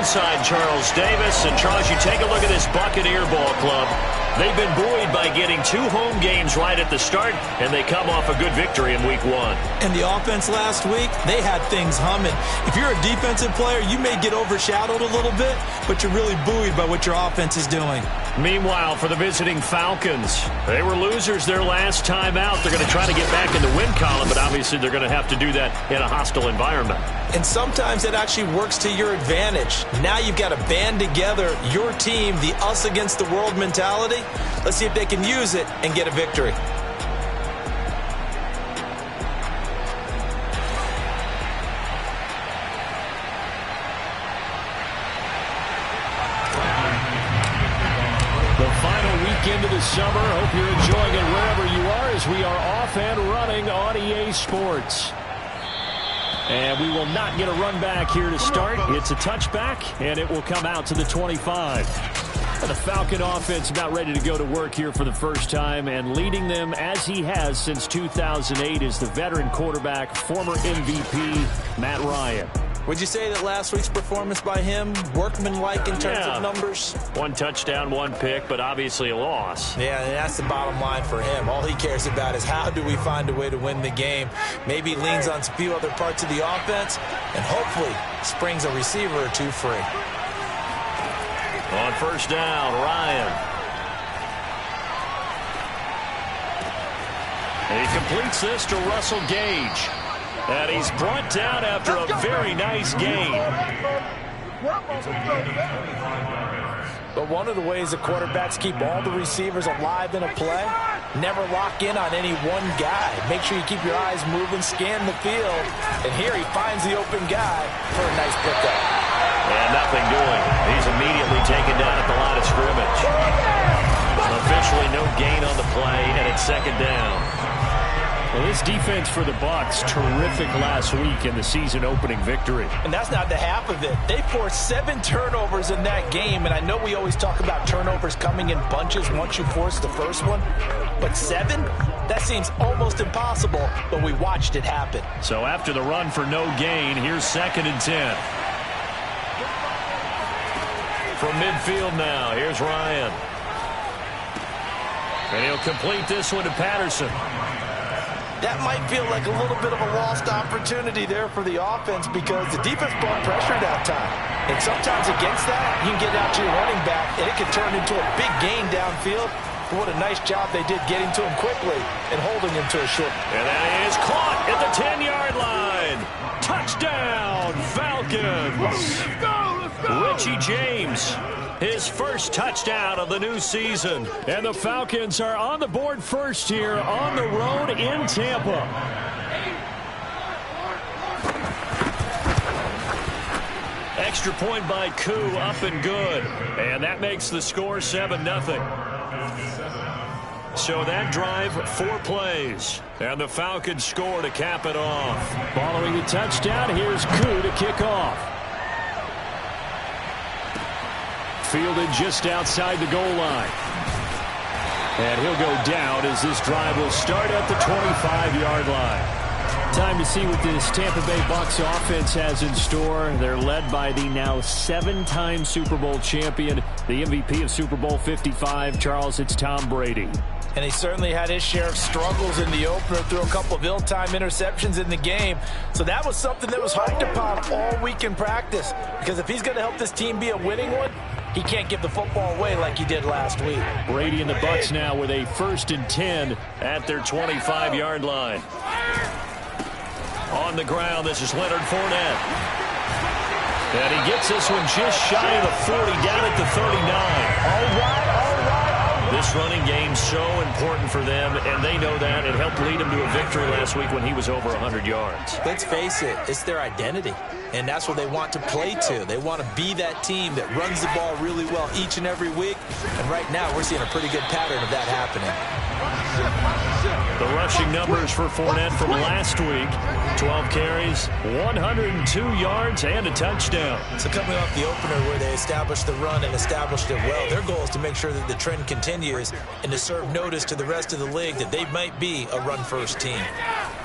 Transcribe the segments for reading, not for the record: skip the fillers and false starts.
inside Charles Davis. And, Charles, you take a look at this Buccaneer ball club. They've been buoyed by getting 2 home games right at the start, and they come off a good victory in Week 1. And the offense last week, they had things humming. If you're a defensive player, you may get overshadowed a little bit, but you're really buoyed by what your offense is doing. Meanwhile, for the visiting Falcons, they were losers their last time out. They're going to try to get back in the win column, but obviously they're going to have to do that in a hostile environment. And sometimes it actually works to your advantage. Now you've got to band together your team, the us against the world mentality. Let's see if they can use it and get a victory. The final weekend of the summer. Hope you're enjoying it wherever you are as we are off and running on EA Sports. And we will not get a run back here to start. It's a touchback, and it will come out to the 25. And the Falcon offense about ready to go to work here for the first time, and leading them as he has since 2008 is the veteran quarterback, former MVP, Matt Ryan. Would you say that last week's performance by him, workmanlike in terms of numbers? 1 touchdown, 1 pick, but obviously a loss. Yeah, and that's the bottom line for him. All he cares about is how do we find a way to win the game. Maybe leans on a few other parts of the offense, and hopefully springs a receiver or 2 free. On first down, Ryan. He completes this to Russell Gage. And he's brought down after a very nice gain. But one of the ways the quarterbacks keep all the receivers alive in a play, never lock in on any one guy. Make sure you keep your eyes moving, scan the field. And here he finds the open guy for a nice pickup. And nothing doing. He's immediately taken down at the line of scrimmage. Officially no gain on the play, and it's second down. Well, this defense for the Bucs, terrific last week in the season-opening victory. And that's not the half of it. They forced 7 turnovers in that game, and I know we always talk about turnovers coming in bunches once you force the first one, but 7? That seems almost impossible, but we watched it happen. So after the run for no gain, here's 2nd and 10. From midfield now, here's Ryan. And he'll complete this one to Patterson. That might feel like a little bit of a lost opportunity there for the offense because the defense brought pressure that time. And sometimes against that, you can get out to your running back, and it can turn into a big gain downfield. But what a nice job they did getting to him quickly and holding him to a short. And that is caught at the 10-yard line. Touchdown, Falcons. Let's go. Richie James, his first touchdown of the new season. And the Falcons are on the board first here on the road in Tampa. Extra point by Koo, up and good. And that makes the score 7-0. So that drive, 4 plays. And the Falcons score to cap it off. Following the touchdown, here's Koo to kick off. Fielded just outside the goal line. And he'll go down as this drive will start at the 25-yard line. Time to see what this Tampa Bay Bucs offense has in store. They're led by the now 7-time Super Bowl champion, the MVP of Super Bowl 55. Charles, it's Tom Brady. And he certainly had his share of struggles in the opener, threw a couple of ill-timed interceptions in the game. So that was something that was harped upon all week in practice. Because if he's going to help this team be a winning one, he can't give the football away like he did last week. Brady and the Bucs now with a 1st and 10 at their 25-yard line. On the ground, this is Leonard Fournette. And he gets this one just shy of the 40, down at the 39. All right. This running game so important for them, and they know that. It helped lead them to a victory last week when he was over 100 yards. Let's face it, it's their identity, and that's what they want to play to. They want to be that team that runs the ball really well each and every week, and right now we're seeing a pretty good pattern of that happening. The rushing numbers for Fournette from last week, 12 carries, 102 yards, and a touchdown. So coming off the opener where they established the run and established it well, their goal is to make sure that the trend continues and to serve notice to the rest of the league that they might be a run-first team.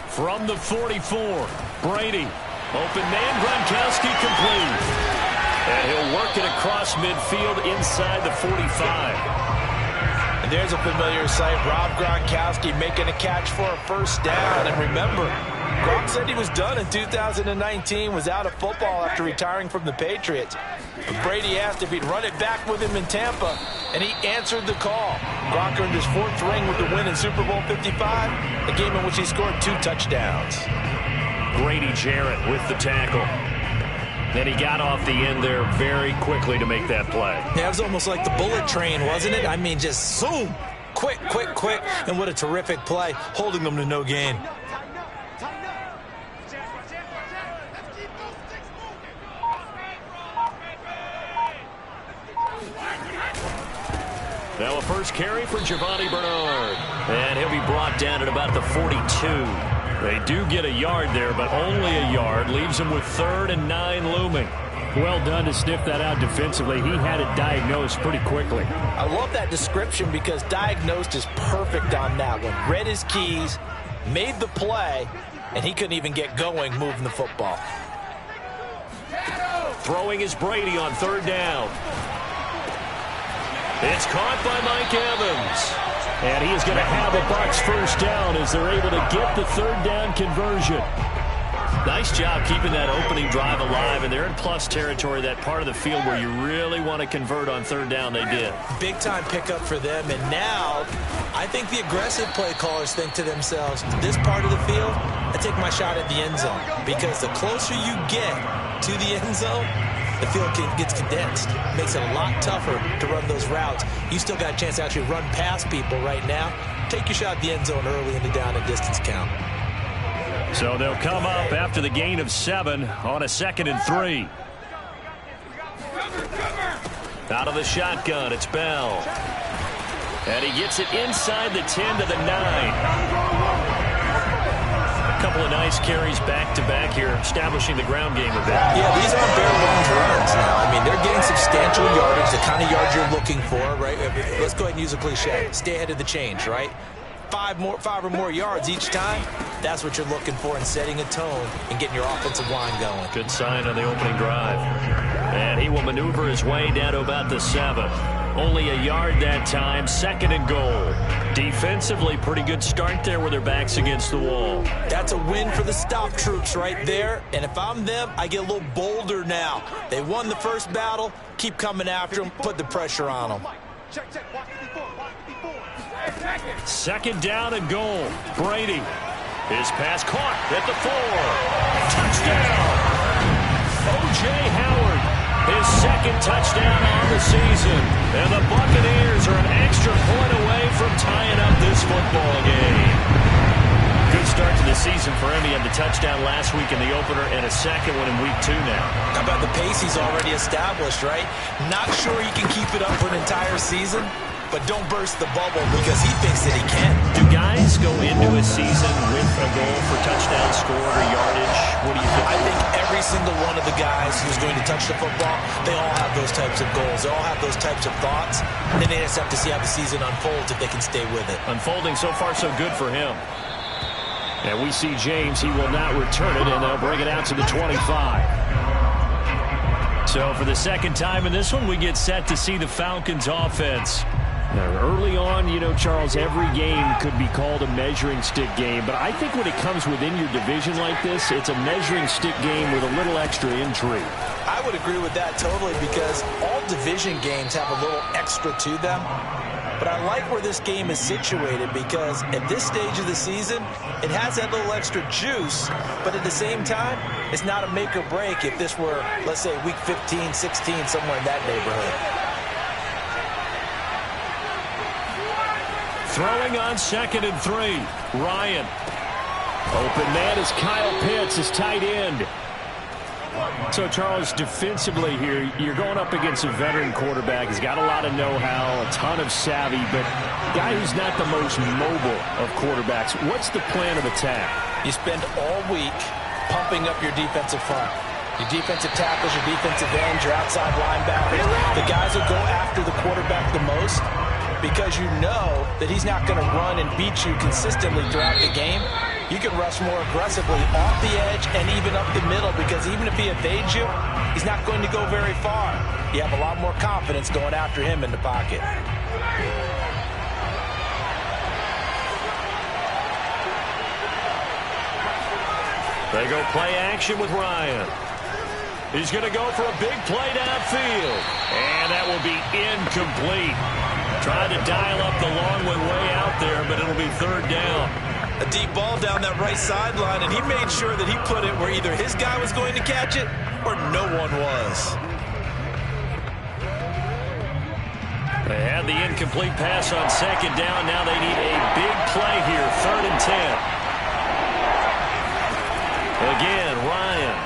From the 44, Brady. Open man, Gronkowski complete. And he'll work it across midfield inside the 45. And there's a familiar sight. Rob Gronkowski making a catch for a first down. And remember, Gronk said he was done in 2019, was out of football after retiring from the Patriots. But Brady asked if he'd run it back with him in Tampa, and he answered the call. Gronk earned his 4th ring with the win in Super Bowl 55, a game in which he scored 2 touchdowns. Grady Jarrett with the tackle. And he got off the end there very quickly to make that play. Yeah, it was almost like the bullet train, wasn't it? I mean, just zoom, quick, quick, quick. And what a terrific play, holding them to no gain. Now a first carry for Giovanni Bernard. And he'll be brought down at about the 42. They do get a yard there, but only a yard. Leaves them with 3rd and 9 looming. Well done to sniff that out defensively. He had it diagnosed pretty quickly. I love that description because diagnosed is perfect on that one. Read his keys, made the play, and he couldn't even get going moving the football. Throwing is Brady on 3rd down. It's caught by Mike Evans. And he is going to have a Bucs first down as they're able to get the 3rd down conversion. Nice job keeping that opening drive alive, and they're in plus territory, that part of the field where you really want to convert on 3rd down. They did. Big-time pickup for them, and now I think the aggressive play callers think to themselves, this part of the field, I take my shot at the end zone, because the closer you get to the end zone, the field gets condensed. Makes it a lot tougher to run those routes. You still got a chance to actually run past people right now. Take your shot at the end zone early in the down and distance count. So they'll come up after the gain of 7 on a 2nd and 3. Out of the shotgun, it's Bell. And he gets it inside the 10 to the 9. A couple of nice carries back-to-back here, establishing the ground game a bit. Yeah, these aren't bare bones runs now. I mean, they're getting substantial yardage, the kind of yards you're looking for, right? Let's go ahead and use a cliche. Stay ahead of the change, right? 5 or more yards each time, that's what you're looking for in setting a tone and getting your offensive line going. Good sign on the opening drive. And he will maneuver his way down to about the 7. Only a yard that time, 2nd and goal. Defensively, pretty good start there with their backs against the wall. That's a win for the stop troops right there. And if I'm them, I get a little bolder now. They won the first battle. Keep coming after them. Put the pressure on them. 2nd down and goal. Brady. His pass caught at the 4. Touchdown. O.J. Howard. His 2nd touchdown on the season. And the Buccaneers are an extra point away from tying up this football game. Good start to the season for him. He had the touchdown last week in the opener and a 2nd one in week 2 now. How about the pace he's already established, right? Not sure he can keep it up for an entire season, but don't burst the bubble because he thinks that he can. Do guys go into a season with a goal for touchdown scored or yardage? What do you think? I think every single one of the guys who's going to touch the football, they all have those types of goals. They all have those types of thoughts. And then they just have to see how the season unfolds if they can stay with it. Unfolding so far so good for him. And we see James. He will not return it, and they'll bring it out to the 25. So for the 2nd time in this one, we get set to see the Falcons offense. Now, early on, you know, Charles, every game could be called a measuring stick game. But I think when it comes within your division like this, it's a measuring stick game with a little extra intrigue. I would agree with that totally because all division games have a little extra to them. But I like where this game is situated because at this stage of the season, it has that little extra juice. But at the same time, it's not a make or break if this were, let's say, week 15, 16, somewhere in that neighborhood. Throwing on 2nd and 3. Ryan. Open man is Kyle Pitts, his tight end. So, Charles, defensively here, you're going up against a veteran quarterback. He's got a lot of know-how, a ton of savvy, but a guy who's not the most mobile of quarterbacks. What's the plan of attack? You spend all week pumping up your defensive front. Your defensive tackles, your defensive ends, your outside linebackers, the guys who go after the quarterback the most, because you know that he's not going to run and beat you consistently throughout the game. you can rush more aggressively off the edge and even up the middle, because even if he evades you, he's not going to go very far. You have a lot more confidence going after him in the pocket. They go play action with Ryan. He's going to go for a big play downfield. And that will be incomplete. Trying to dial up the long one way out there, but it'll be third down. A deep ball down that right sideline, and he made sure that he put it where either his guy was going to catch it or no one was. They had the incomplete pass on second down. Now they need a big play here, 3rd and 10. Again, Ryan.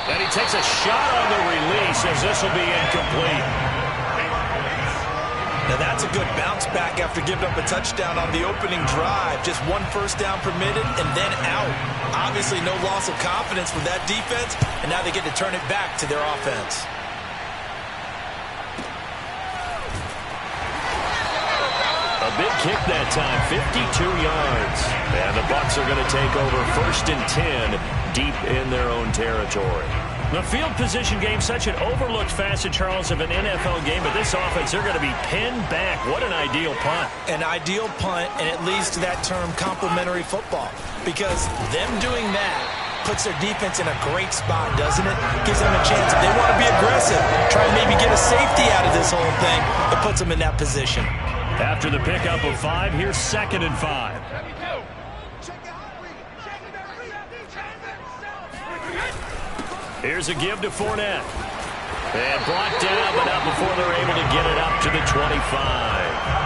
And he takes a shot on the release as this will be incomplete. Now that's a good bounce back after giving up a touchdown on the opening drive. Just 1 first down permitted and then out. Obviously no loss of confidence for that defense, and now they get to turn it back to their offense. A big kick that time, 52 yards. And the Bucs are going to take over 1st and 10 deep in their own territory. The field position game, such an overlooked facet, Charles, of an NFL game, but this offense, they're going to be pinned back. What an ideal punt. An ideal punt, and it leads to that term complementary football, because them doing that puts their defense in a great spot, doesn't it? Gives them a chance. If they want to be aggressive, try and maybe get a safety out of this whole thing, it puts them in that position. After the pickup of 5, here's 2nd and 5. Here's a give to Fournette. And brought down, but not before they're able to get it up to the 25.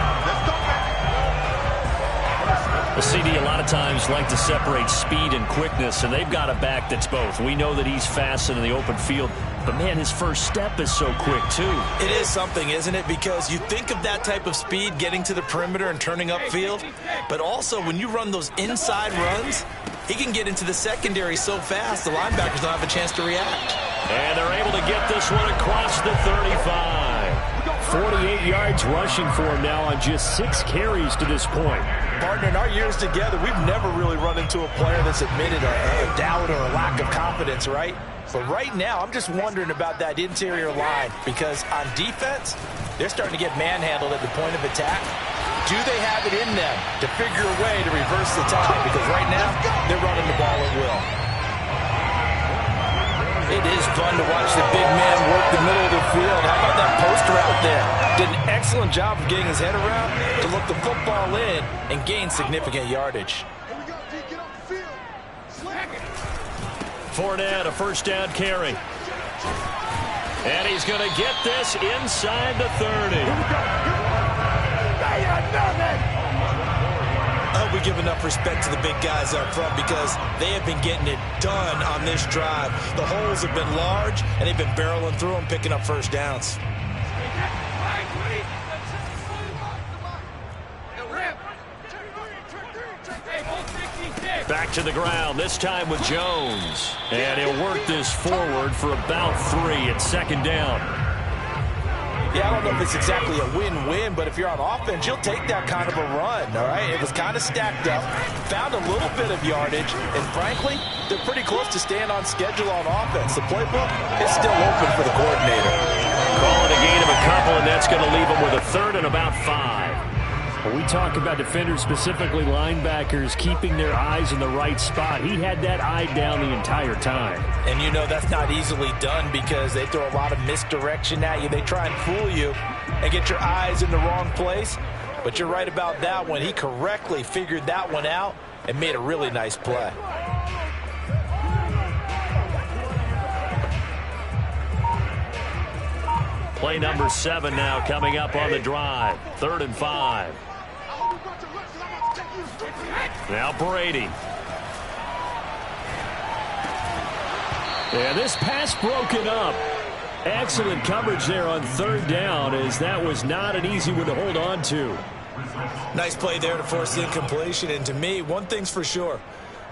The CD a lot of times like to separate speed and quickness, and they've got a back that's both. We know that he's fast in the open field, but, man, his first step is so quick, too. It is something, isn't it? Because you think of that type of speed getting to the perimeter and turning upfield, but also when you run those inside runs, he can get into the secondary so fast the linebackers don't have a chance to react. And they're able to get this one across the 35. 48 yards rushing for him now on just 6 carries to this point. Partner, in our years together, we've never really run into a player that's admitted a doubt or a lack of confidence, right? But right now, I'm just wondering about that interior line, because on defense, they're starting to get manhandled at the point of attack. Do they have it in them to figure a way to reverse the tide? Because right now, they're running the ball at will. It is fun to watch the big man work the middle of the field. How about that post route there? Did an excellent job of getting his head around to look the football in and gain significant yardage. Fournette, a first down carry. And he's going to get this inside the 30. I hope we give enough respect to the big guys up front, because they have been getting it done on this drive. The holes have been large, and they've been barreling through them, picking up first downs. Back to the ground, this time with Jones. And he'll work this forward for about 3 at 2nd down. Yeah, I don't know if it's exactly a win-win, but if you're on offense, you'll take that kind of a run, all right? It was kind of stacked up, found a little bit of yardage, and frankly, they're pretty close to staying on schedule on offense. The playbook is still open for the coordinator. Call it a gain of a couple, and that's going to leave them with a 3rd and about 5. When we talk about defenders, specifically linebackers, keeping their eyes in the right spot, he had that eye down the entire time. And you know that's not easily done, because they throw a lot of misdirection at you. They try and fool you and get your eyes in the wrong place. But you're right about that one. He correctly figured that one out and made a really nice play. Play number 7 now coming up on the drive. 3rd and 5. Now Brady. And this pass broken up. Excellent coverage there on 3rd down, as that was not an easy one to hold on to. Nice play there to force the incompletion. And to me, one thing's for sure.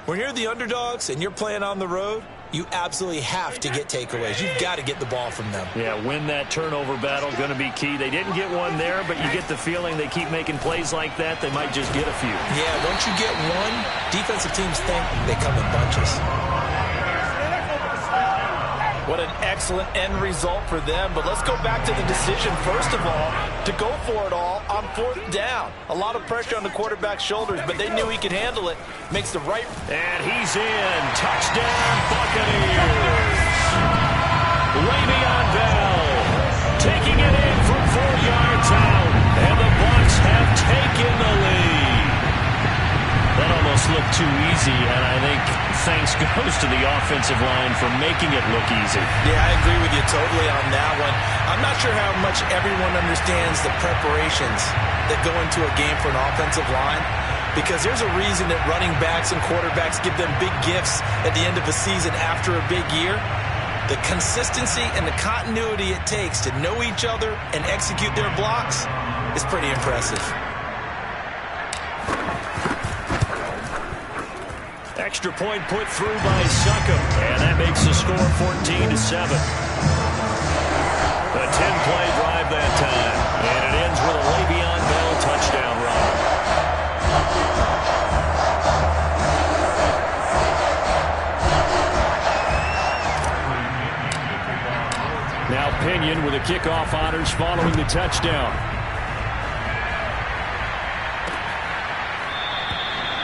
When you're the underdogs and you're playing on the road, you absolutely have to get takeaways. You've got to get the ball from them. Yeah, win that turnover battle, going to be key. They didn't get one there, but you get the feeling they keep making plays like that, they might just get a few. Yeah, once you get one, defensive teams think they come in bunches. What an excellent end result for them. But let's go back to the decision, first of all, to go for it all on 4th down. A lot of pressure on the quarterback's shoulders, but they knew he could handle it. Makes the right. And he's in. Touchdown, Buccaneers. Le'Veon Bell taking it in from 4 yards out. And the Bucs have taken the lead. That almost looked too easy, and I think thanks goes to the offensive line for making it look easy. Yeah, I agree with you totally on that one. I'm not sure how much everyone understands the preparations that go into a game for an offensive line, because there's a reason that running backs and quarterbacks give them big gifts at the end of a season after a big year. The consistency and the continuity it takes to know each other and execute their blocks is pretty impressive. Extra point put through by Succop, and that makes the score 14-7. A 10-play drive that time, and it ends with a Le'Veon Bell touchdown run. Now Pinion with the kickoff honors following the touchdown.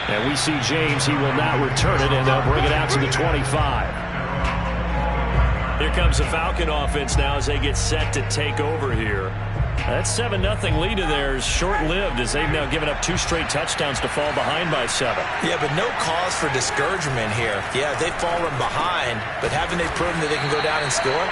And we see James, he will not return it, and they'll bring it out to the 25. Here comes the Falcon offense now as they get set to take over here. That 7-0 lead of theirs short-lived as they've now given up 2 straight touchdowns to fall behind by 7. Yeah, but no cause for discouragement here. Yeah, they've fallen behind, but haven't they proven that they can go down and score?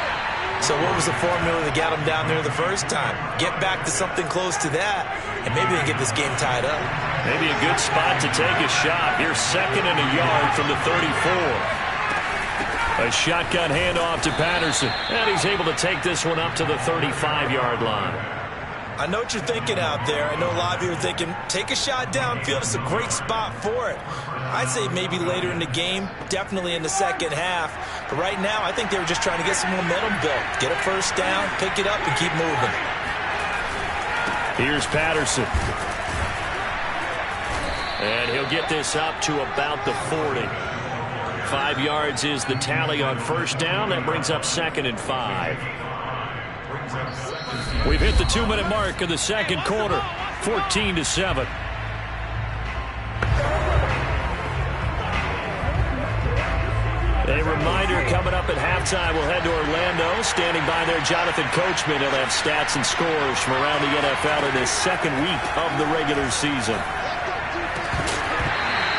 So what was the formula that got them down there the first time? Get back to something close to that, and maybe they get this game tied up. Maybe a good spot to take a shot. Here's 2nd and a yard from the 34. A shotgun handoff to Patterson, and he's able to take this one up to the 35-yard line. I know what you're thinking out there. I know a lot of you are thinking, take a shot downfield. It's a great spot for it. I'd say maybe later in the game, definitely in the second half. But right now, I think they were just trying to get some momentum built. Get a first down, pick it up, and keep moving. Here's Patterson. And he'll get this up to about the 40. 5 yards is the tally on first down. That brings up 2nd and 5. We've hit the 2-minute mark of the second quarter. 14-7. A reminder coming up at halftime, we'll head to Orlando. Standing by there, Jonathan Coachman. He'll have stats and scores from around the NFL in his second week of the regular season.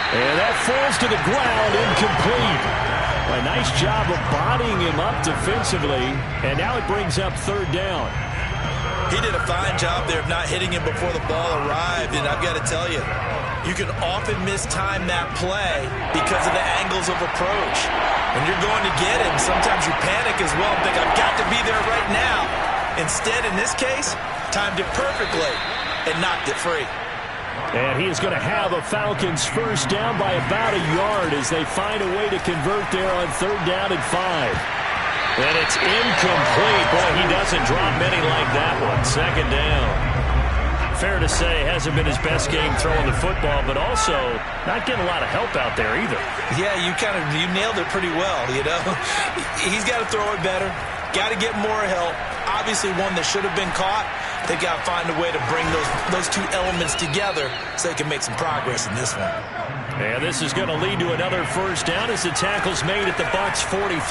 And that falls to the ground, incomplete. A nice job of bodying him up defensively, and now it brings up 3rd down. He did a fine job there of not hitting him before the ball arrived, and I've got to tell you, you can often mistime that play because of the angles of approach. When you're going to get him, sometimes you panic as well and think, I've got to be there right now. Instead, in this case, timed it perfectly and knocked it free. And he is going to have a Falcons first down by about a yard as they find a way to convert there on 3rd down and 5. And it's incomplete. Boy, he doesn't drop many like that one. 2nd down. Fair to say, hasn't been his best game throwing the football, but also not getting a lot of help out there either. Yeah, you nailed it pretty well, you know. He's got to throw it better. Got to get more help. Obviously one that should have been caught. They've got to find a way to bring those 2 elements together so they can make some progress in this one. And this is going to lead to another first down as the tackle's made at the Bucs 43.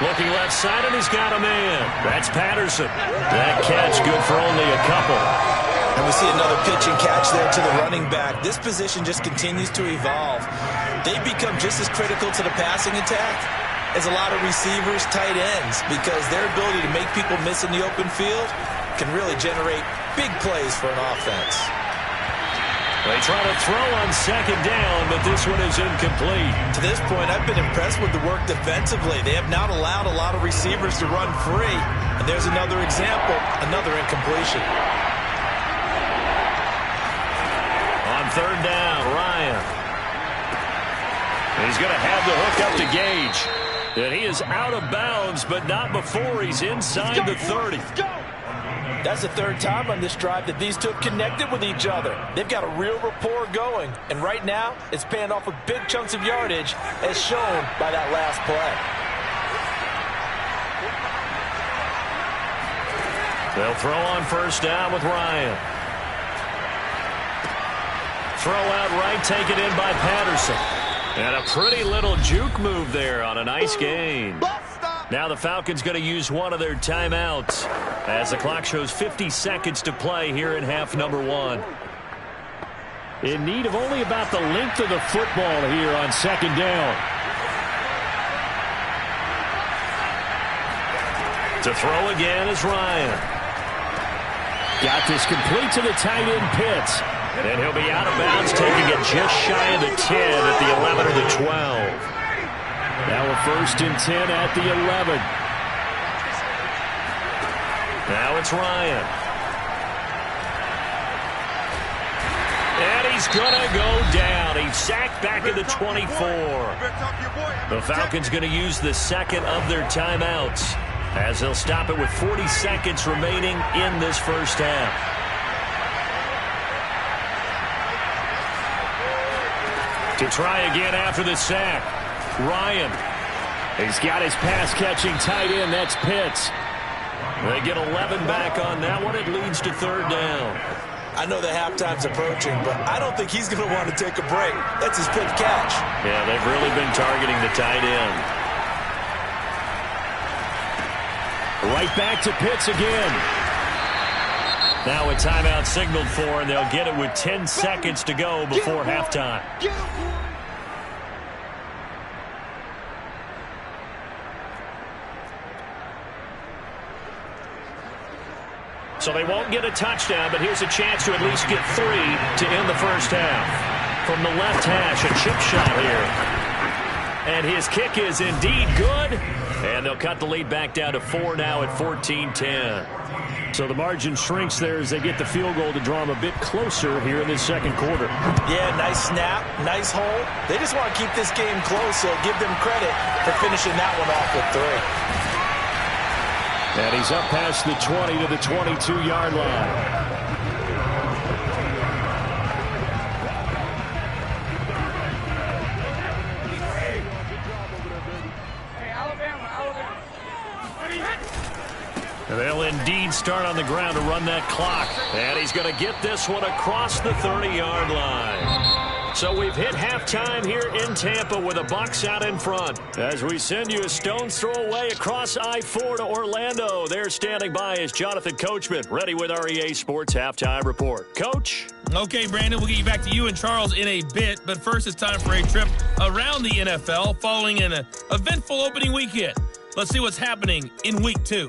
Looking left side, and he's got a man. That's Patterson. That catch good for only a couple. And we see another pitch and catch there to the running back. This position just continues to evolve. They've become just as critical to the passing attack as a lot of receivers, tight ends, because their ability to make people miss in the open field can really generate big plays for an offense. They try to throw on 2nd down, but this one is incomplete. To this point, I've been impressed with the work defensively. They have not allowed a lot of receivers to run free. And there's another example, another incompletion. On 3rd down, Ryan. He's going to have the hook up to Gage. And he is out of bounds, but not before he's inside the 30. That's the third time on this drive that these two have connected with each other. They've got a real rapport going. And right now, it's paying off with big chunks of yardage, as shown by that last play. They'll throw on first down with Ryan. Throw out right, taken in by Patterson. And a pretty little juke move there on a nice gain. Now the Falcons going to use one of their timeouts as the clock shows 50 seconds to play here in half number 1. In need of only about the length of the football here on second down. To throw again is Ryan. Got this complete to the tight end Pitts. And he'll be out of bounds, taking it just shy of the 10 at the 11 or the 12. Now a 1st and 10 at the 11. Now it's Ryan. And he's going to go down. He's sacked back at the 24. The Falcons going to use the second of their timeouts as they'll stop it with 40 seconds remaining in this first half. To try again after the sack, Ryan. He's got his pass-catching tight end. That's Pitts. They get 11 back on that one. It leads to third down. I know the halftime's approaching, but I don't think he's going to want to take a break. That's his fifth catch. Yeah, they've really been targeting the tight end. Right back to Pitts again. Now a timeout signaled for, and they'll get it with 10 seconds to go before halftime. So they won't get a touchdown, but here's a chance to at least get 3 to end the first half. From the left hash, a chip shot here. And his kick is indeed good. And they'll cut the lead back down to 4 now at 14-10. So the margin shrinks there as they get the field goal to draw them a bit closer here in this second quarter. Yeah, nice snap, nice hole. They just want to keep this game close, so give them credit for finishing that one off with 3. And he's up past the 20 to the 22-yard line. They'll indeed start on the ground to run that clock. And he's going to get this one across the 30-yard line. So we've hit halftime here in Tampa with the Bucs out in front. As we send you a stone's throw away across I-4 to Orlando. There standing by is Jonathan Coachman, ready with our EA Sports Halftime Report. Coach? Okay, Brandon, we'll get you back to you and Charles in a bit. But first, it's time for a trip around the NFL following an eventful opening weekend. Let's see what's happening in Week 2.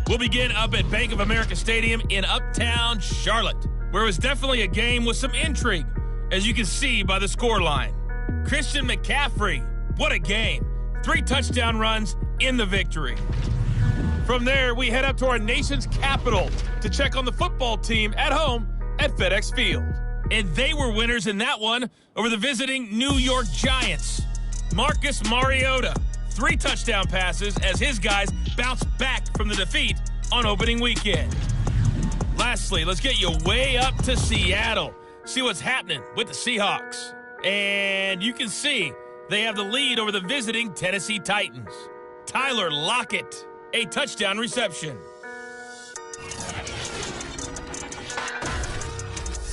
We'll begin up at Bank of America Stadium in Uptown Charlotte, where it was definitely a game with some intrigue, as you can see by the scoreline. Christian McCaffrey, what a game. 3 touchdown runs in the victory. From there, we head up to our nation's capital to check on the football team at home at FedEx Field. And they were winners in that one over the visiting New York Giants. Marcus Mariota, 3 touchdown passes as his guys bounce back from the defeat on opening weekend. Lastly, let's get you way up to Seattle. See what's happening with the Seahawks. And you can see they have the lead over the visiting Tennessee Titans. Tyler Lockett, a touchdown reception.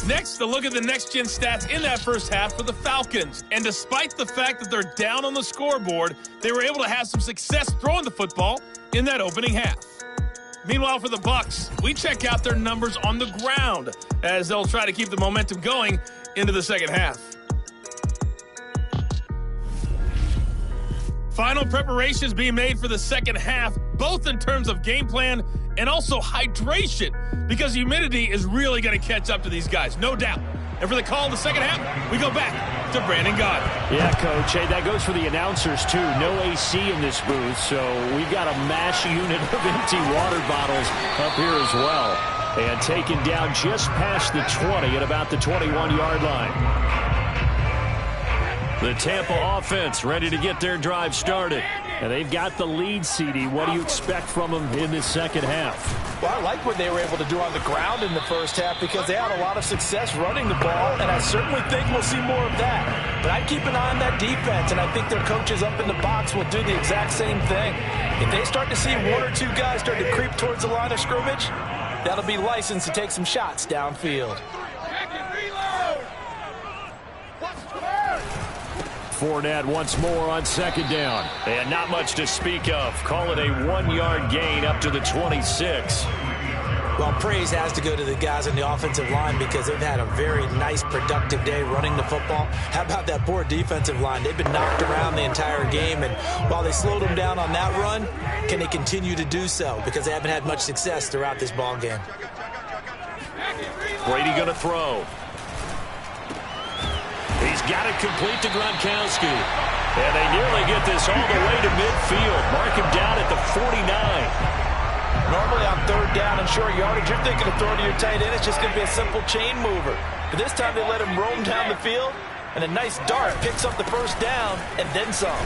Next, a look at the next-gen stats in that first half for the Falcons. And despite the fact that they're down on the scoreboard, they were able to have some success throwing the football in that opening half. Meanwhile, for the Bucs, we check out their numbers on the ground as they'll try to keep the momentum going into the second half. Final preparations being made for the second half, both in terms of game plan and also hydration, because humidity is really going to catch up to these guys, no doubt. And for the call in the second half, we go back to Brandon Gaudin. Yeah, Coach. Hey, that goes for the announcers, too. No AC in this booth, so we've got a mash unit of empty water bottles up here as well. And taken down just past the 20 at about the 21-yard line. The Tampa offense ready to get their drive started. And they've got the lead, CD. What do you expect from them in this second half? Well, I like what they were able to do on the ground in the first half because they had a lot of success running the ball, and I certainly think we'll see more of that. But I'd keep an eye on that defense, and I think their coaches up in the box will do the exact same thing. If they start to see one or two guys start to creep towards the line of scrimmage, that'll be licensed to take some shots downfield. Fournette once more on second down. And not much to speak of. Call it a 1-yard gain up to the 26. Well, praise has to go to the guys on the offensive line because they've had a very nice, productive day running the football. How about that poor defensive line? They've been knocked around the entire game, and while they slowed them down on that run, can they continue to do so? Because they haven't had much success throughout this ball game. Brady going to throw. He's got it complete to Gronkowski. And they nearly get this all the way to midfield. Mark him down at the 49. Normally on third down and short yardage, you're thinking of throwing to your tight end. It's just going to be a simple chain mover. But this time they let him roam down the field, and a nice dart picks up the first down and then some.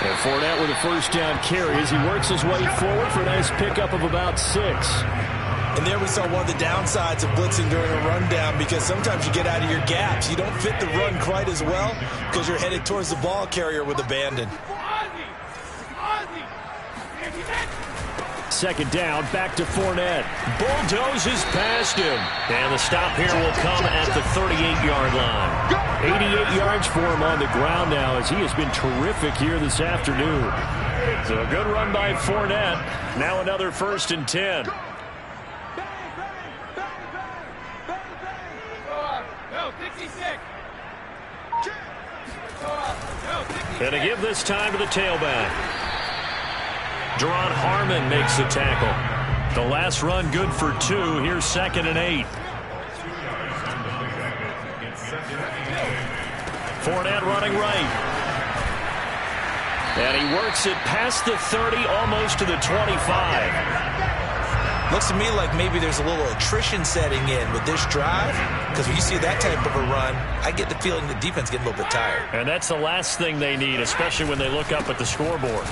And Fournette with a first down carry as he works his way forward for a nice pickup of about 6. And there we saw one of the downsides of blitzing during a rundown because sometimes you get out of your gaps. You don't fit the run quite as well because you're headed towards the ball carrier with abandon. Second down, back to Fournette. Bulldozes past him. And the stop here will come at the 38-yard line. 88 yards for him on the ground now as he has been terrific here this afternoon. So a good run by Fournette. Now another 1st and 10. And to give this time to the tailback. Deron Harmon makes the tackle. The last run good for 2. Here's 2nd and 8. Fournette running right. And he works it past the 30, almost to the 25. Looks to me like maybe there's a little attrition setting in with this drive, because when you see that type of a run, I get the feeling the defense getting a little bit tired. And that's the last thing they need, especially when they look up at the scoreboard.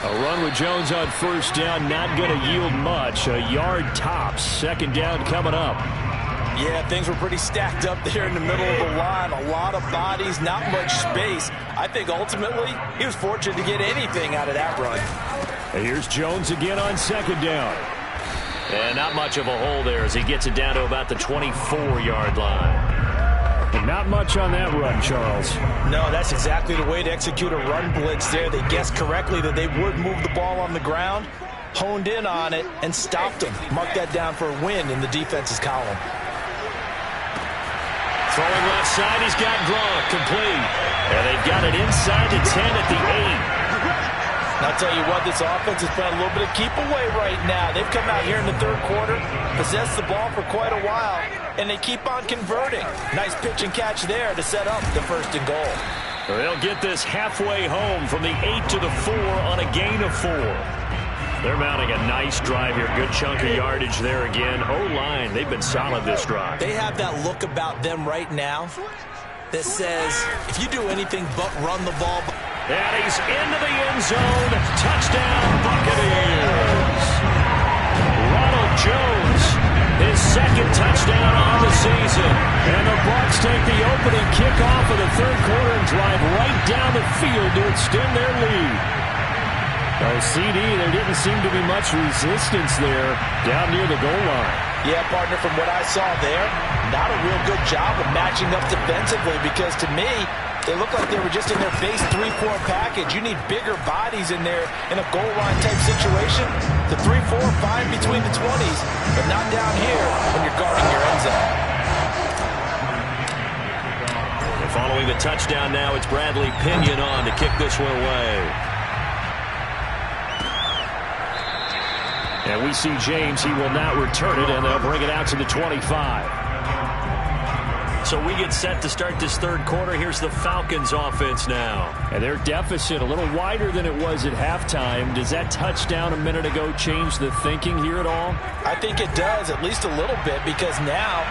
A run with Jones on first down, not going to yield much. A yard tops. Second down coming up. Yeah, things were pretty stacked up there in the middle of the line. A lot of bodies, not much space. I think ultimately he was fortunate to get anything out of that run. And here's Jones again on second down. And not much of a hole there as he gets it down to about the 24-yard line. And not much on that run, Charles. No, that's exactly the way to execute a run blitz there. They guessed correctly that they would move the ball on the ground, honed in on it, and stopped them. Mark that down for a win in the defense's column. Throwing left side, he's got Gronk complete. And they've got it inside the 10 at the 8. And I'll tell you what, this offense is playing a little bit of keep away right now. They've come out here in the third quarter, possessed the ball for quite a while, and they keep on converting. Nice pitch and catch there to set up the 1st and goal. They'll get this halfway home from the 8 to the 4 on a gain of 4. They're mounting a nice drive here. Good chunk of yardage there again. O-line, they've been solid this drive. They have that look about them right now that says, if you do anything but run the ball. And he's into the end zone. Touchdown, Buccaneers. Ronald Jones, his 2nd touchdown on the season. And the Bucs take the opening kickoff of the third quarter and drive right down the field to extend their lead. Oh, CD, there didn't seem to be much resistance there down near the goal line. Yeah, partner, from what I saw there, not a real good job of matching up defensively because to me, they look like they were just in their base 3-4 package. You need bigger bodies in there in a goal line type situation. The 3-4 fine between the 20s, but not down here when you're guarding your end zone. And following the touchdown now, it's Bradley Pinion on to kick this one away. And we see James, he will not return it, and they'll bring it out to the 25. So we get set to start this third quarter. Here's the Falcons offense now. And their deficit a little wider than it was at halftime. Does that touchdown a minute ago change the thinking here at all? I think it does, at least a little bit, because now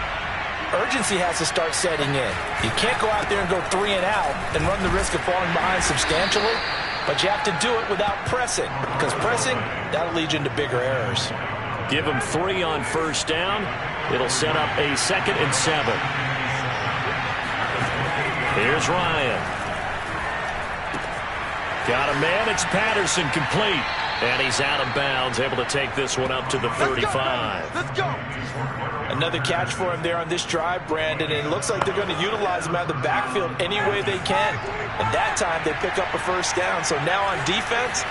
urgency has to start setting in. You can't go out there and go 3 and out and run the risk of falling behind substantially, but you have to do it without pressing, because pressing, that'll lead you into bigger errors. Give him 3 on first down. It'll set up a 2nd and 7. Here's Ryan. Got a man. It's Patterson, complete. And he's out of bounds, able to take this one up to the 35. Let's go. Another catch for him there on this drive, Brandon, and it looks like they're going to utilize him out of the backfield any way they can. And that time they pick up a first down. So now on defense,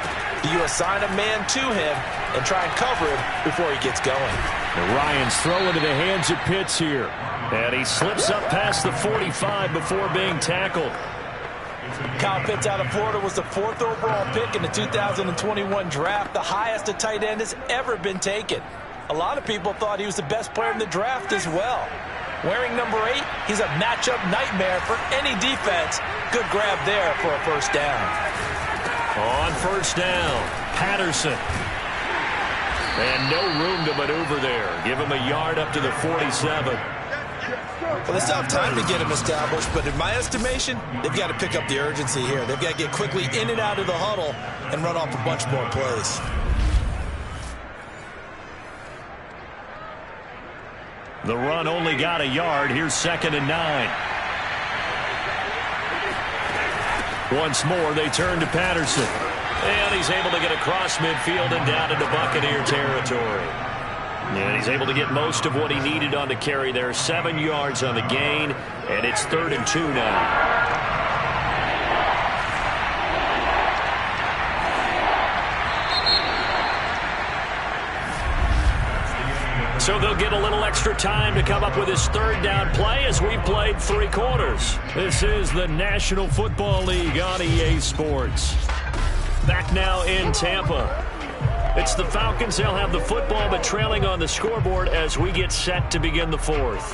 you assign a man to him and try and cover him before he gets going. And Ryan's throw into the hands of Pitts here. And he slips up past the 45 before being tackled. Kyle Pitts out of Florida was the 4th overall pick in the 2021 draft, the highest a tight end has ever been taken. A lot of people thought he was the best player in the draft as well. Wearing number 8, he's a matchup nightmare for any defense. Good grab there for a first down. On first down, Patterson. And no room to maneuver there. Give him a yard up to the 47. Well, they still have time to get him established, but in my estimation, they've got to pick up the urgency here. They've got to get quickly in and out of the huddle and run off a bunch more plays. The run only got a yard. Here's 2nd and 9. Once more, they turn to Patterson. And he's able to get across midfield and down into Buccaneer territory. And he's able to get most of what he needed on the carry there. 7 yards on the gain, and it's 3rd and 2 now. So they'll get a little extra time to come up with his 3rd down play as we've played 3 quarters. This is the National Football League on EA Sports. Back now in Tampa. It's the Falcons. They'll have the football, but trailing on the scoreboard as we get set to begin the 4th.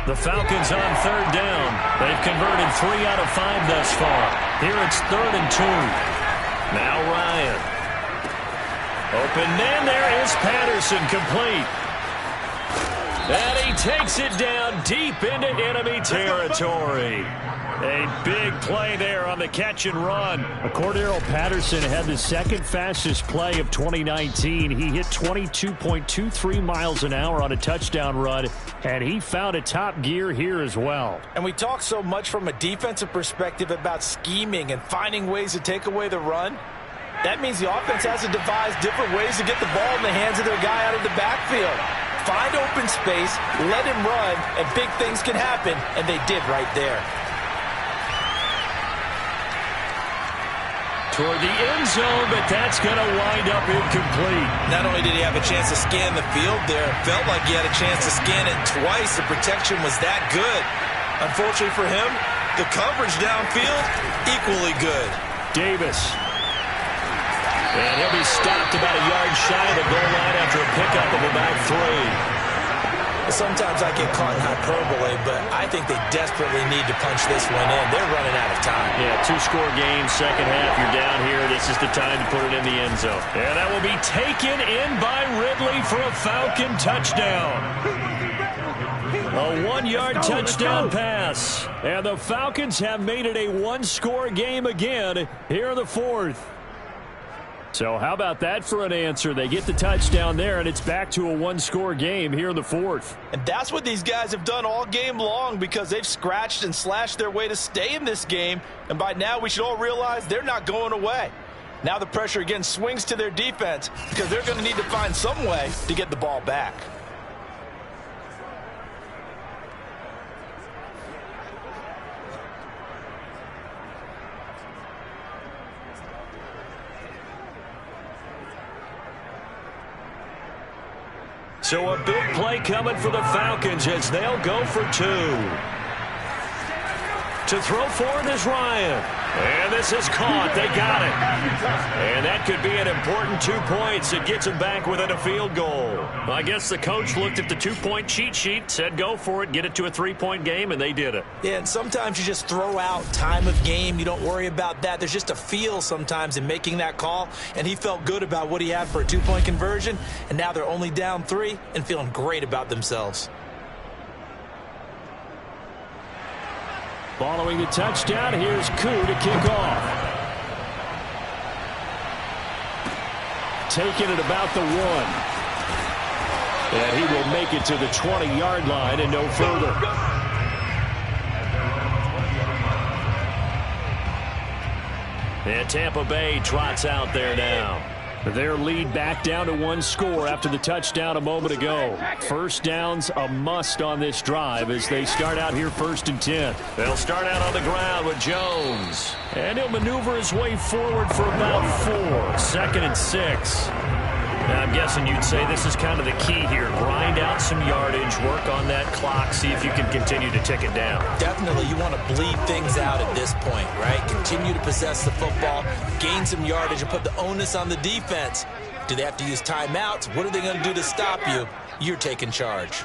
The Falcons on 3rd down. They've converted 3 out of 5 thus far. Here it's 3rd and 2. Now Ryan. Open man, there is Patterson, complete. And he takes it down deep into enemy territory. A big play there on the catch and run. Cordero Patterson had the 2nd fastest play of 2019. He hit 22.23 miles an hour on a touchdown run, and he found a top gear here as well. And we talk so much from a defensive perspective about scheming and finding ways to take away the run. That means the offense has to devise different ways to get the ball in the hands of their guy out of the backfield. Find open space, let him run, and big things can happen, and they did right there. Toward the end zone, but that's going to wind up incomplete. Not only did he have a chance to scan the field there, it felt like he had a chance to scan it twice. The protection was that good. Unfortunately for him, the coverage downfield, equally good. Davis. And he'll be stopped about a yard shy of the goal line after a pickup of about 3. Sometimes I get caught in hyperbole, but I think they desperately need to punch this one in. They're running out of time. Yeah, 2-score game, second half. You're down here. This is the time to put it in the end zone. And that will be taken in by Ridley for a Falcon touchdown. A 1-yard touchdown pass. And the Falcons have made it a 1-score game again here in the 4th. So how about that for an answer? They get the touchdown there, and it's back to a 1-score game here in the 4th. And that's what these guys have done all game long, because they've scratched and slashed their way to stay in this game. And by now we should all realize they're not going away. Now the pressure again swings to their defense, because they're going to need to find some way to get the ball back. So a big play coming for the Falcons as they'll go for 2. To throw forward is Ryan. And this is caught. They got it. And that could be an important 2 points. It gets them back within a field goal. I guess the coach looked at the 2-point cheat sheet, said go for it, get it to a 3-point game, and they did it. Yeah, and sometimes you just throw out time of game. You don't worry about that. There's just a feel sometimes in making that call, and he felt good about what he had for a 2-point conversion, and now they're only down 3 and feeling great about themselves. Following the touchdown, here's Koo to kick off. Taking it about the 1. And he will make it to the 20-yard line and no further. And Tampa Bay trots out there now. Their lead back down to 1 score after the touchdown a moment ago. First down's a must on this drive as they start out here 1st and 10. They'll start out on the ground with Jones. And he'll maneuver his way forward for about 4. 2nd and 6. Now, I'm guessing you'd say this is kind of the key here. Grind out some yardage, work on that clock, see if you can continue to tick it down. Definitely, you want to bleed things out at this point, right? Continue to possess the football, gain some yardage, and put the onus on the defense. Do they have to use timeouts? What are they going to do to stop you? You're taking charge.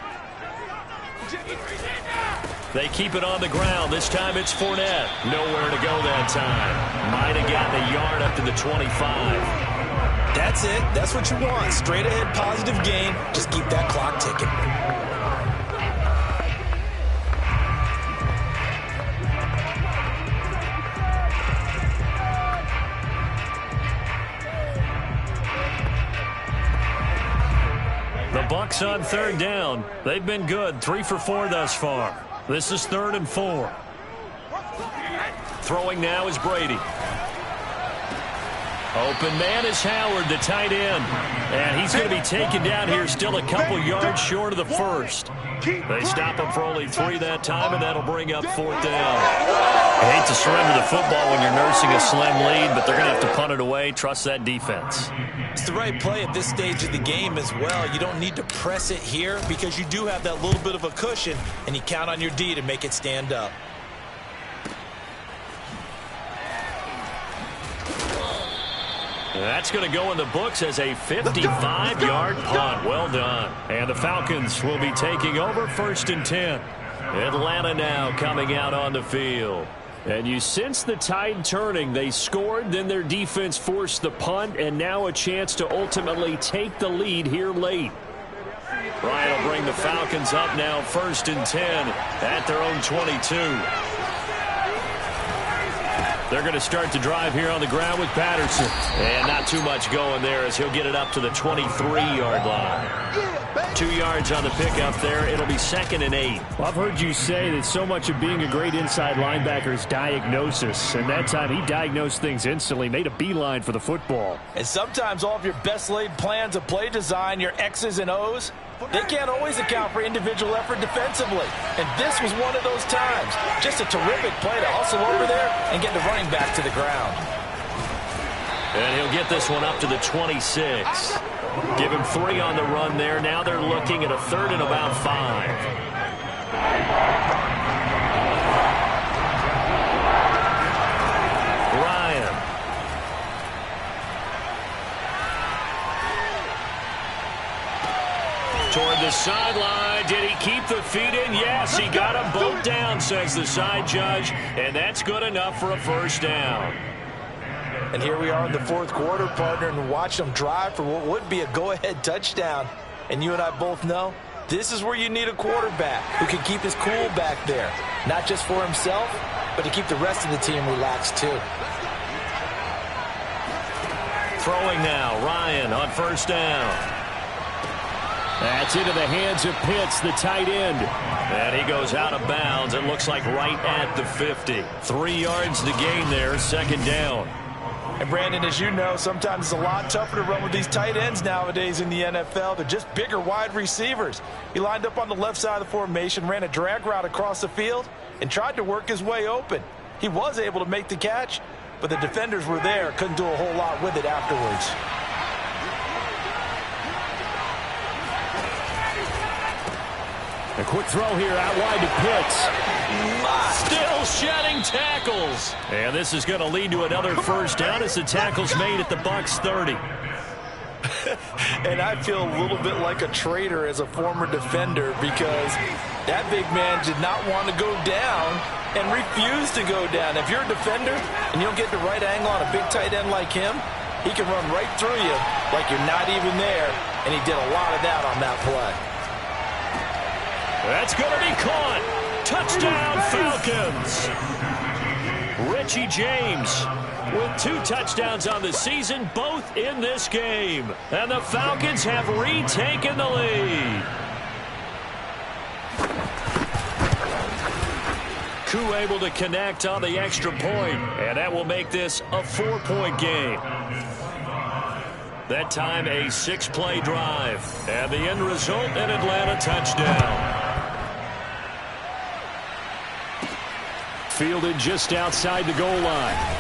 They keep it on the ground. This time it's Fournette. Nowhere to go that time. Might have gotten a yard up to the 25. That's it. That's what you want. Straight ahead, positive gain. Just keep that clock ticking. The Bucs on 3rd down. They've been good. 3 for 4 thus far. This is 3rd and 4. Throwing now is Brady. Open man is Howard, the tight end. And he's going to be taken down here still a couple yards short of the 1st. They stop him for only 3 that time, and that'll bring up 4th down. I hate to surrender the football when you're nursing a slim lead, but they're going to have to punt it away. Trust that defense. It's the right play at this stage of the game as well. You don't need to press it here because you do have that little bit of a cushion, and you count on your D to make it stand up. That's going to go in the books as a 55-yard punt. Well done. And the Falcons will be taking over 1st and 10. Atlanta now coming out on the field. And you sense the tide turning. They scored, then their defense forced the punt, and now a chance to ultimately take the lead here late. Ryan will bring the Falcons up now 1st and 10 at their own 22. They're going to start the drive here on the ground with Patterson. And not too much going there as he'll get it up to the 23-yard line. 2 yards on the pickup there. It'll be 2nd and 8. Well, I've heard you say that so much of being a great inside linebacker is diagnosis. And that time he diagnosed things instantly, made a beeline for the football. And sometimes all of your best laid plans of play design, your X's and O's, they can't always account for individual effort defensively. And this was one of those times. Just a terrific play to hustle over there and get the running back to the ground. And he'll get this one up to the 26. Give him 3 on the run there. Now they're looking at a 3rd and about 5. Ryan. Toward the sideline. Did he keep the feet in? Yes, he got them both down, says the side judge. And that's good enough for a 1st down. And here we are in the 4th quarter, partner, and watch them drive for what would be a go-ahead touchdown. And you and I both know this is where you need a quarterback who can keep his cool back there. Not just for himself, but to keep the rest of the team relaxed too. Throwing now, Ryan on 1st down. That's into the hands of Pitts, the tight end. And he goes out of bounds. It looks like right at the 50. 3 yards to gain there, 2nd down. And Brandon, as you know, sometimes it's a lot tougher to run with these tight ends nowadays in the NFL. They're just bigger wide receivers. He lined up on the left side of the formation, ran a drag route across the field, and tried to work his way open. He was able to make the catch, but the defenders were there, couldn't do a whole lot with it afterwards. A quick throw here out wide to Pitts. Still shedding tackles. And this is going to lead to another 1st down as the tackle's made at the Bucs 30. And I feel a little bit like a traitor as a former defender because that big man did not want to go down and refused to go down. If you're a defender and you don't get the right angle on a big tight end like him, he can run right through you like you're not even there, and he did a lot of that on that play. That's going to be caught. Touchdown, Falcons! Richie James with 2 touchdowns on the season, both in this game. And the Falcons have retaken the lead. Koo able to connect on the extra point, and that will make this a 4-point game. That time a 6-play drive, and the end result an Atlanta touchdown. Fielded just outside the goal line.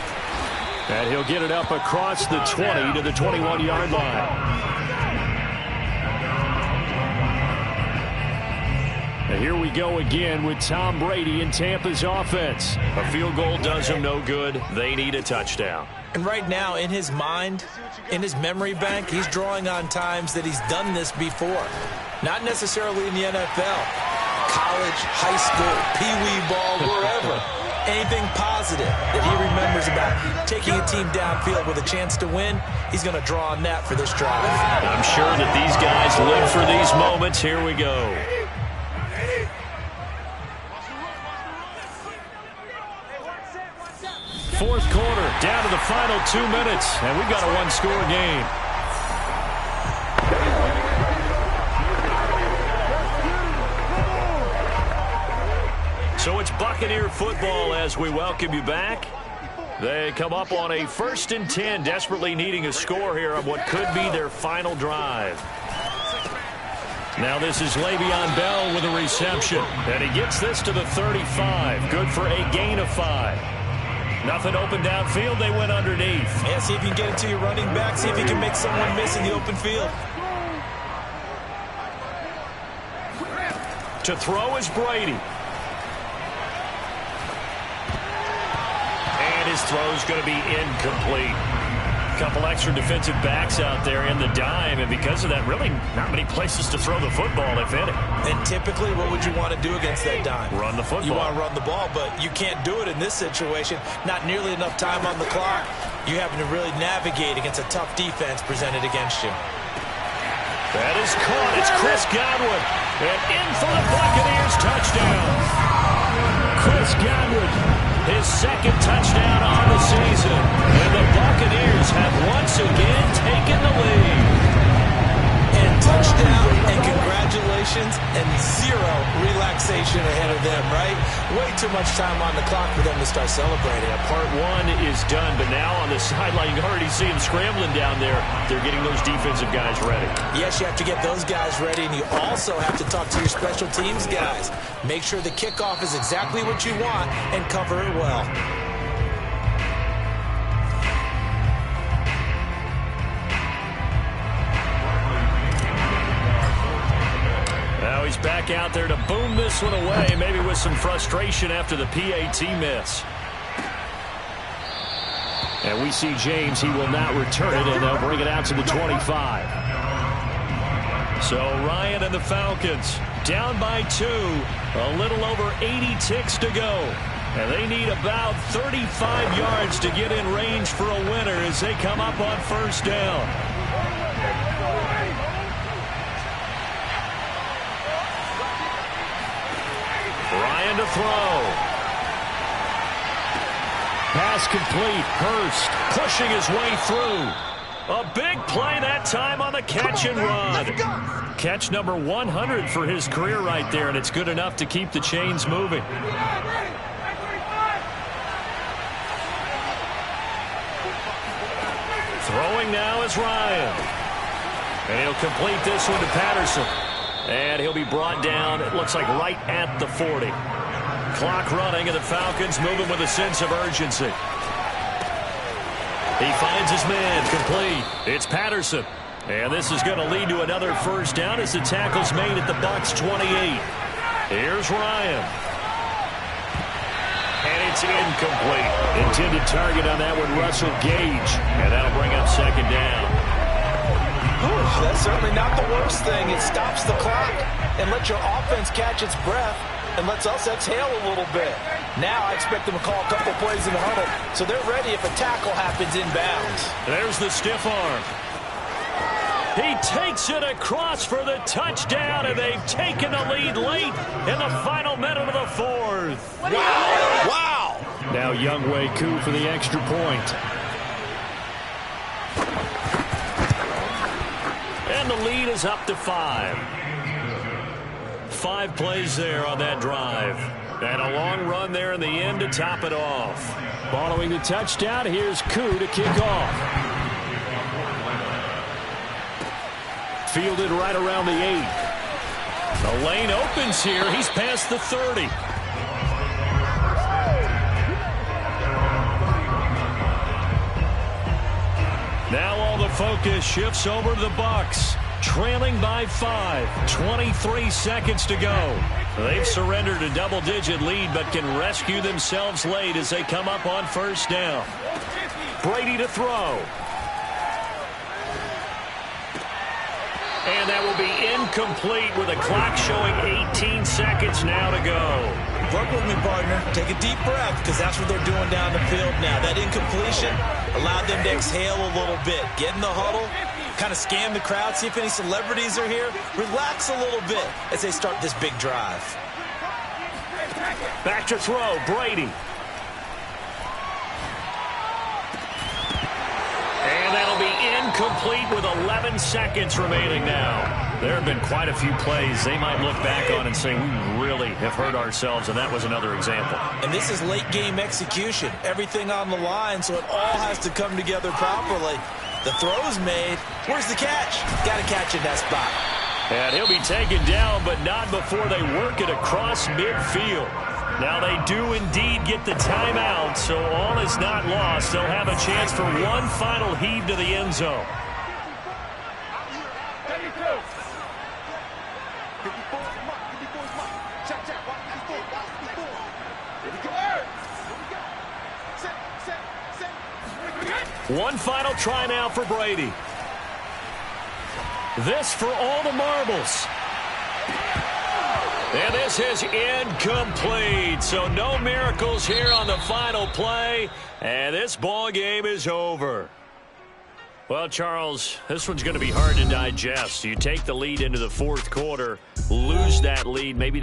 And he'll get it up across the 20 to the 21-yard line. And here we go again with Tom Brady in Tampa's offense. A field goal does them no good. They need a touchdown. And right now, in his mind, in his memory bank, he's drawing on times that he's done this before. Not necessarily in the NFL. College, high school, pee-wee ball, wherever. Anything positive that he remembers about taking a team downfield with a chance to win, he's going to draw on that for this drive. I'm sure that these guys live for these moments. Here we go. Fourth quarter, down to the final 2 minutes, and we've got a 1-score game. So it's Buccaneer football as we welcome you back. They come up on a 1st and 10, desperately needing a score here on what could be their final drive. Now this is Le'Veon Bell with a reception, and he gets this to the 35. Good for a gain of 5. Nothing open downfield. They went underneath. Yeah, see if you can get it to your running back. See if you can make someone miss in the open field. To throw is Brady. And his throw's going to be incomplete. Couple extra defensive backs out there in the dime, and because of that, really not many places to throw the football, if any. And typically, what would you want to do against that dime? Run the football. You want to run the ball, but you can't do it in this situation. Not nearly enough time on the clock. You having to really navigate against a tough defense presented against you. That is caught. It's Chris Godwin. And in for the Buccaneers touchdown. Chris Godwin, his 2nd touchdown on the season. And the Buccaneers have once again taken the lead. And touchdown and congratulations and 0 relaxation ahead of them, right? Way too much time on the clock for them to start celebrating. Yeah, part 1 is done, but now on the sideline, you can already see them scrambling down there. They're getting those defensive guys ready. Yes, you have to get those guys ready, and you also have to talk to your special teams guys. Make sure the kickoff is exactly what you want and cover it well. Now he's back out there to boom this one away, maybe with some frustration after the PAT miss. And we see James, he will not return it, and they'll bring it out to the 25. So Ryan and the Falcons down by 2, a little over 80 ticks to go. And they need about 35 yards to get in range for a winner as they come up on 1st down. Ryan to throw. Pass complete. Hurst pushing his way through. A big play that time on the catch and run. Catch number 100 for his career right there, and it's good enough to keep the chains moving. Throwing now is Ryan. And he'll complete this one to Patterson. And he'll be brought down, it looks like right at the 40. Clock running, and the Falcons moving with a sense of urgency. He finds his man, complete. It's Patterson. And this is going to lead to another 1st down as the tackle's made at the Bucs 28. Here's Ryan. And it's incomplete. Intended target on that one, Russell Gage. And that'll bring up 2nd down. That's certainly not the worst thing. It stops the clock and lets your offense catch its breath and lets us exhale a little bit. Now I expect them to call a couple plays in the huddle, so they're ready if a tackle happens inbounds. There's the stiff arm. He takes it across for the touchdown, and they've taken the lead late in the final minute of the fourth. Wow! Now Younghoe Koo for the extra point. And the lead is up to 5. 5 plays there on that drive. And a long run there in the end to top it off. Following the touchdown, here's Koo to kick off. Fielded right around the 8. The lane opens here. He's past the 30. Now all the focus shifts over to the Bucs. Trailing by 5. 23 seconds to go. They've surrendered a double-digit lead, but can rescue themselves late as they come up on first down. Brady to throw. And that will be incomplete with a clock showing 18 seconds now to go. Work with me, partner. Take a deep breath, because that's what they're doing down the field now. That incompletion allowed them to exhale a little bit. Get in the huddle, kind of scan the crowd, see if any celebrities are here. Relax a little bit as they start this big drive. Back to throw, Brady. And that'll be incomplete with 11 seconds remaining now. There have been quite a few plays they might look back on and say, we really have hurt ourselves, and that was another example. And this is late game execution. Everything on the line, so it all has to come together properly. The throw's made. Where's the catch? Got to catch in that spot. And he'll be taken down, but not before they work it across midfield. Now they do indeed get the timeout, so all is not lost. They'll have a chance for one final heave to the end zone. One final try now for Brady. This for all the marbles. And this is incomplete. So no miracles here on the final play. And this ball game is over. Well, Charles, this one's going to be hard to digest. You take the lead into the fourth quarter, lose that lead, maybe